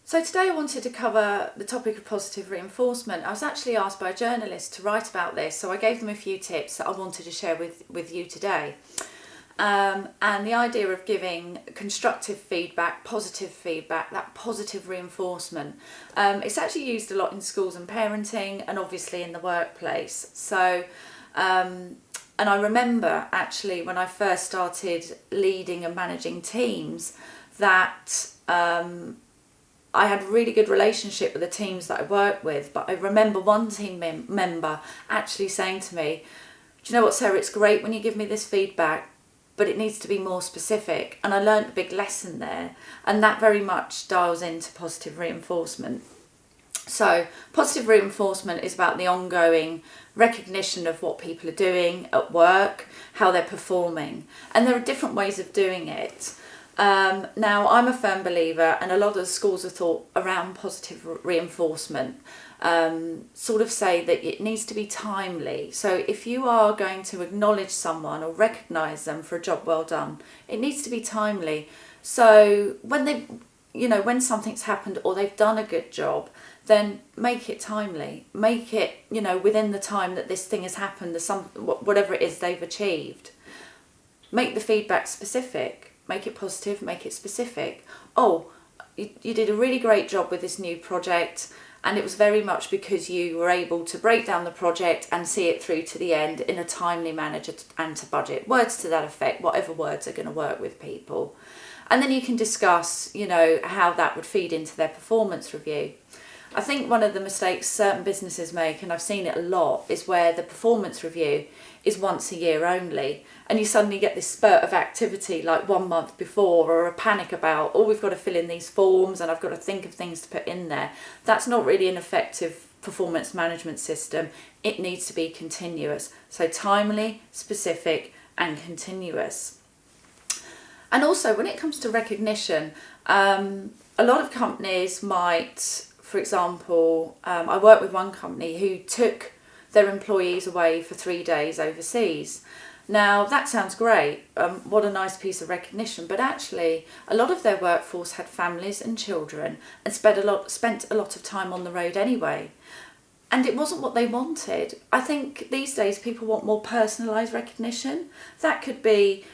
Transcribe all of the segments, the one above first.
So today I wanted to cover the topic of positive reinforcement. I was actually asked by a journalist to write about this, so I gave them a few tips that I wanted to share with you today. And the idea of giving constructive feedback, positive feedback, that positive reinforcement, it's actually used a lot in schools and parenting, and obviously in the workplace. So, and I remember actually when I first started leading and managing teams that I had a really good relationship with the teams that I worked with, but I remember one team member actually saying to me, "Do you know what, Sarah, it's great when you give me this feedback, but it needs to be more specific." And I learned a big lesson there, and that very much dials into positive reinforcement. So positive reinforcement is about the ongoing recognition of what people are doing at work, how they're performing, and there are different ways of doing it. Now, I'm a firm believer, and a lot of the schools of thought around positive reinforcement sort of say that it needs to be timely. So if you are going to acknowledge someone or recognise them for a job well done, it needs to be timely. So when something's happened or they've done a good job, then make it timely. Make it, within the time that this thing has happened, whatever it is they've achieved. Make the feedback specific. Make it positive, make it specific. Oh, you did a really great job with this new project, and it was very much because you were able to break down the project and see it through to the end in a timely manner and to budget. Words to that effect, whatever words are going to work with people. And then you can discuss, how that would feed into their performance review. I think one of the mistakes certain businesses make, and I've seen it a lot, is where the performance review is once a year only, and you suddenly get this spurt of activity like 1 month before, or a panic about, oh, we've got to fill in these forms and I've got to think of things to put in there. That's not really an effective performance management system. It needs to be continuous. So timely, specific, and continuous. And also when it comes to recognition, a lot of companies might, for example, I work with one company who took their employees away for 3 days overseas. Now that sounds great, what a nice piece of recognition, but actually a lot of their workforce had families and children and spent a lot of time on the road anyway. And it wasn't what they wanted. I think these days people want more personalised recognition. That could be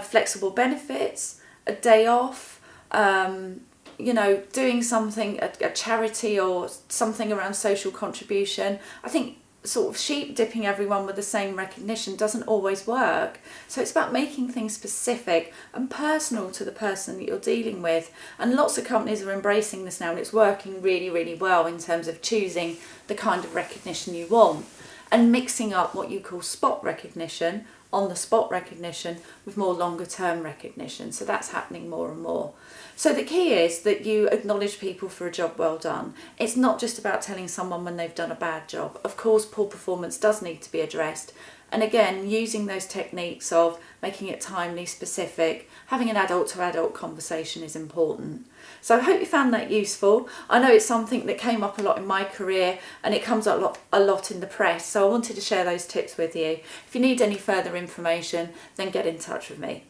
flexible benefits, a day off, doing something, a charity or something around social contribution. I think sort of sheep dipping everyone with the same recognition doesn't always work. So it's about making things specific and personal to the person that you're dealing with. And lots of companies are embracing this now, and it's working really, really well in terms of choosing the kind of recognition you want and mixing up what you call spot recognition, on the spot recognition, with more longer term recognition. So that's happening more and more. So the key is that you acknowledge people for a job well done. It's not just about telling someone when they've done a bad job. Of course, poor performance does need to be addressed. And again, using those techniques of making it timely, specific, having an adult to adult conversation is important. So I hope you found that useful. I know it's something that came up a lot in my career, and it comes up a lot in the press. So I wanted to share those tips with you. If you need any further information, then get in touch with me.